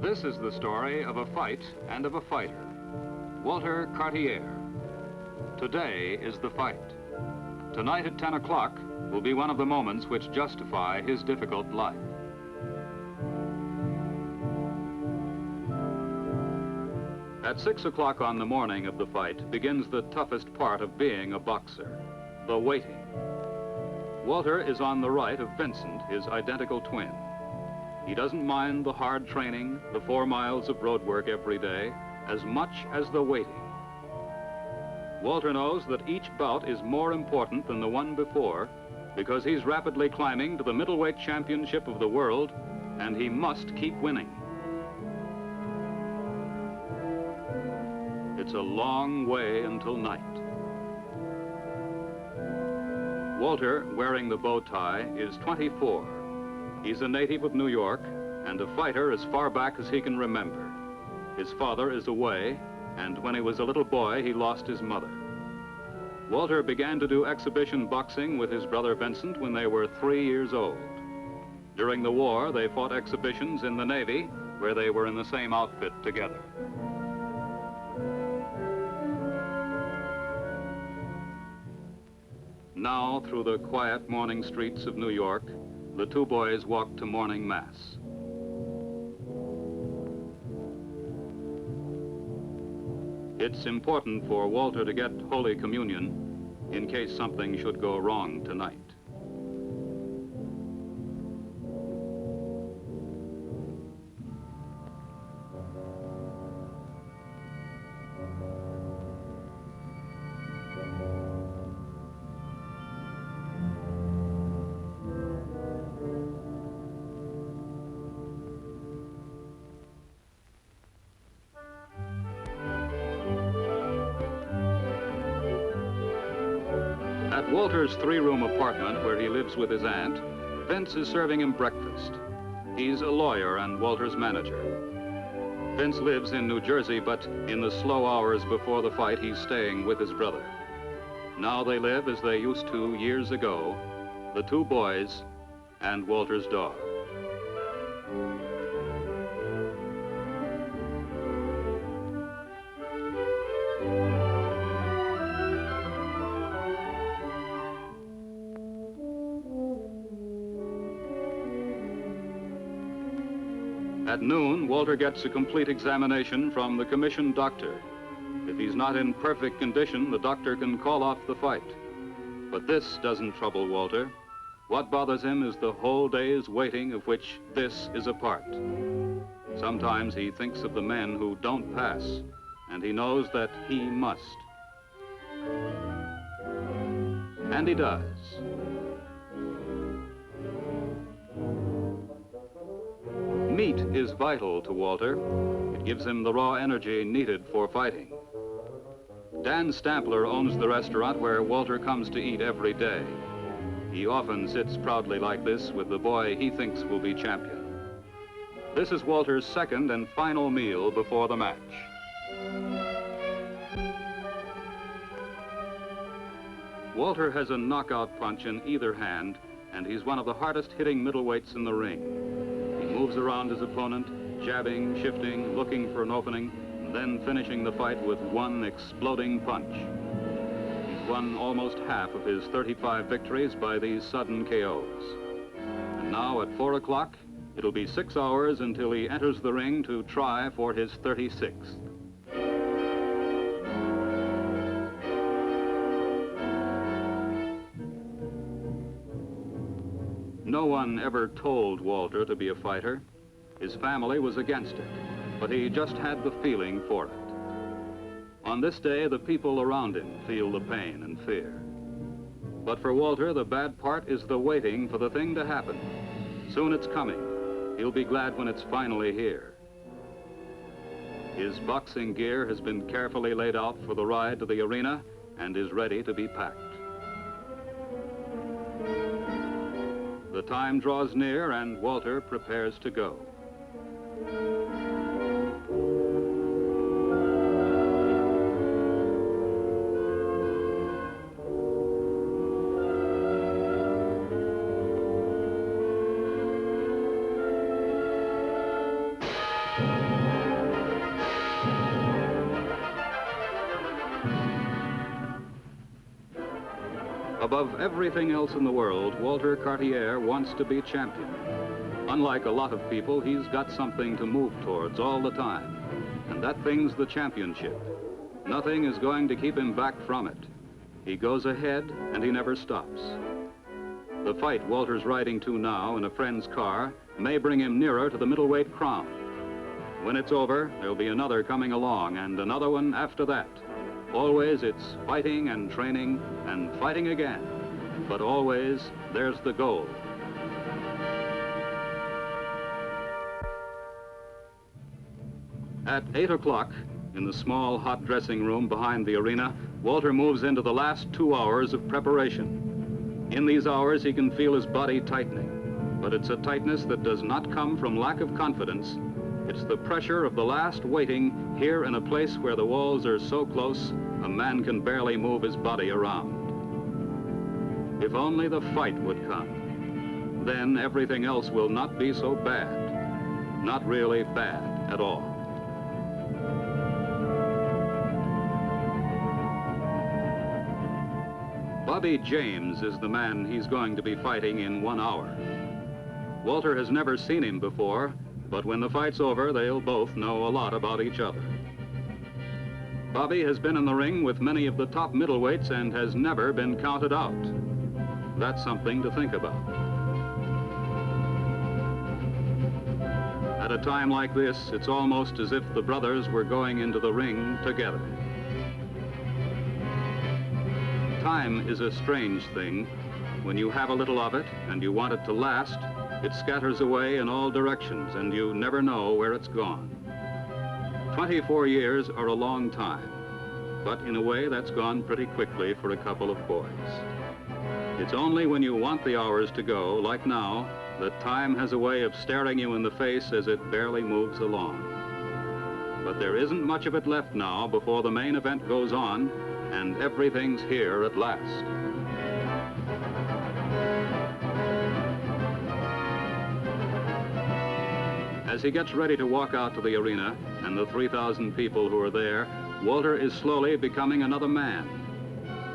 This is the story of a fight and of a fighter, Walter Cartier. Today is the fight. Tonight at 10 o'clock will be one of the moments which justify his difficult life. At 6 o'clock on the morning of the fight begins the toughest part of being a boxer, the waiting. Walter is on the right of Vincent, his identical twin. He doesn't mind the hard training, the 4 miles of road work every day, as much as the waiting. Walter knows that each bout is more important than the one before because he's rapidly climbing to the middleweight championship of the world, and he must keep winning. It's a long way until night. Walter, wearing the bow tie, is 24. He's a native of New York and a fighter as far back as he can remember. His father is away, and when he was a little boy, he lost his mother. Walter began to do exhibition boxing with his brother Vincent when they were 3 years old. During the war, they fought exhibitions in the Navy, where they were in the same outfit together. Now, through the quiet morning streets of New York, the 2 boys walk to morning mass. It's important for Walter to get Holy Communion in case something should go wrong tonight. At Walter's 3-room apartment where he lives with his aunt, Vince is serving him breakfast. He's a lawyer and Walter's manager. Vince lives in New Jersey, but in the slow hours before the fight, he's staying with his brother. Now they live as they used to years ago, the 2 boys and Walter's dog. At noon, Walter gets a complete examination from the commissioned doctor. If he's not in perfect condition, the doctor can call off the fight. But this doesn't trouble Walter. What bothers him is the whole day's waiting, of which this is a part. Sometimes he thinks of the men who don't pass, and he knows that he must. And he does. Meat is vital to Walter. It gives him the raw energy needed for fighting. Dan Stampler owns the restaurant where Walter comes to eat every day. He often sits proudly like this with the boy he thinks will be champion. This is Walter's second and final meal before the match. Walter has a knockout punch in either hand, and he's one of the hardest hitting middleweights in the ring. He moves around his opponent, jabbing, shifting, looking for an opening, and then finishing the fight with one exploding punch. He's won almost half of his 35 victories by these sudden KOs. And now at 4 o'clock, it'll be 6 hours until he enters the ring to try for his 36th. No one ever told Walter to be a fighter. His family was against it, but he just had the feeling for it. On this day, the people around him feel the pain and fear. But for Walter, the bad part is the waiting for the thing to happen. Soon it's coming. He'll be glad when it's finally here. His boxing gear has been carefully laid out for the ride to the arena and is ready to be packed. The time draws near and Walter prepares to go. Above everything else in the world, Walter Cartier wants to be champion. Unlike a lot of people, he's got something to move towards all the time, and that thing's the championship. Nothing is going to keep him back from it. He goes ahead, and he never stops. The fight Walter's riding to now in a friend's car may bring him nearer to the middleweight crown. When it's over, there'll be another coming along, and another one after that. Always it's fighting and training and fighting again, but always there's the goal. At 8 o'clock, in the small hot dressing room behind the arena, Walter moves into the last 2 hours of preparation. In these hours, he can feel his body tightening, but it's a tightness that does not come from lack of confidence. It's the pressure of the last waiting here in a place where the walls are so close, a man can barely move his body around. If only the fight would come, then everything else will not be so bad. Not really bad at all. Bobby James is the man he's going to be fighting in 1 hour. Walter has never seen him before, but when the fight's over, they'll both know a lot about each other. Bobby has been in the ring with many of the top middleweights and has never been counted out. That's something to think about. At a time like this, it's almost as if the brothers were going into the ring together. Time is a strange thing. When you have a little of it and you want it to last, it scatters away in all directions and you never know where it's gone. 24 years are a long time, but in a way that's gone pretty quickly for a couple of boys. It's only when you want the hours to go, like now, that time has a way of staring you in the face as it barely moves along. But there isn't much of it left now before the main event goes on, and everything's here at last. As he gets ready to walk out to the arena and the 3,000 people who are there, Walter is slowly becoming another man.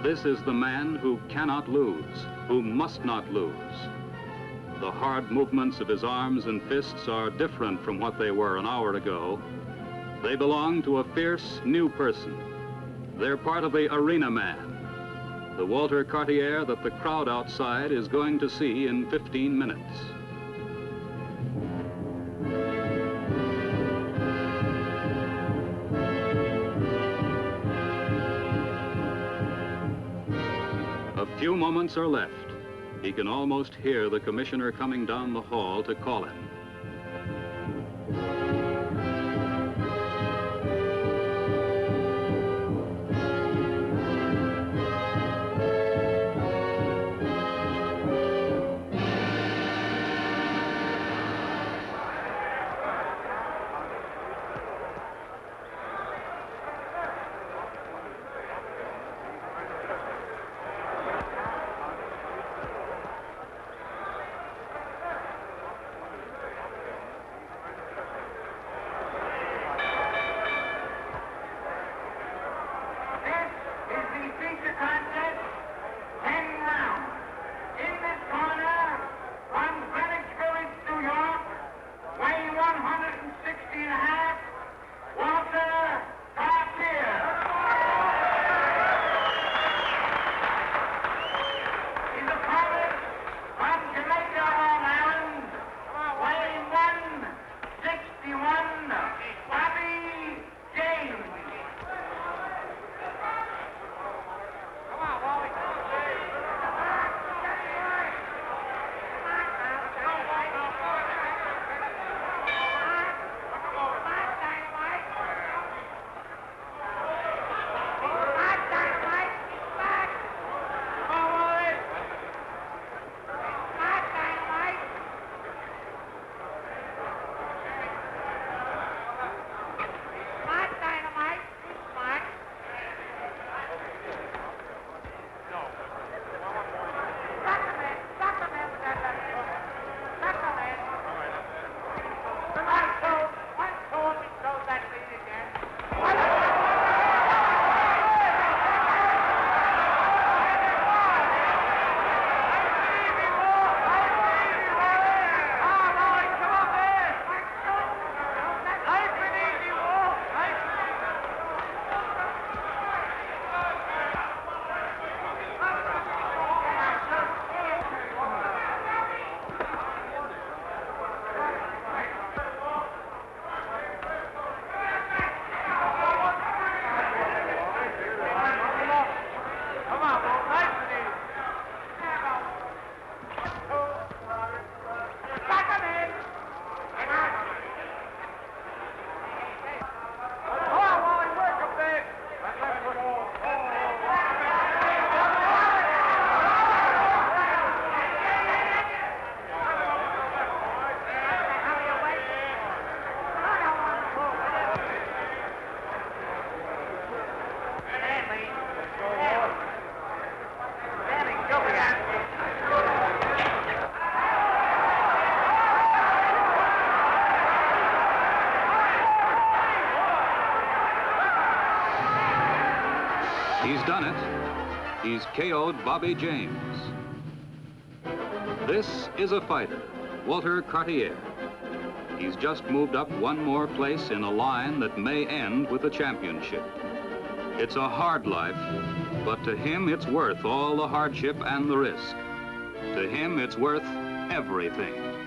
This is the man who cannot lose, who must not lose. The hard movements of his arms and fists are different from what they were an hour ago. They belong to a fierce new person. They're part of the arena man, the Walter Cartier that the crowd outside is going to see in 15 minutes. A few moments are left. He can almost hear the commissioner coming down the hall to call him. He's KO'd Bobby James. This is a fighter, Walter Cartier. He's just moved up one more place in a line that may end with the championship. It's a hard life, but to him it's worth all the hardship and the risk. To him it's worth everything.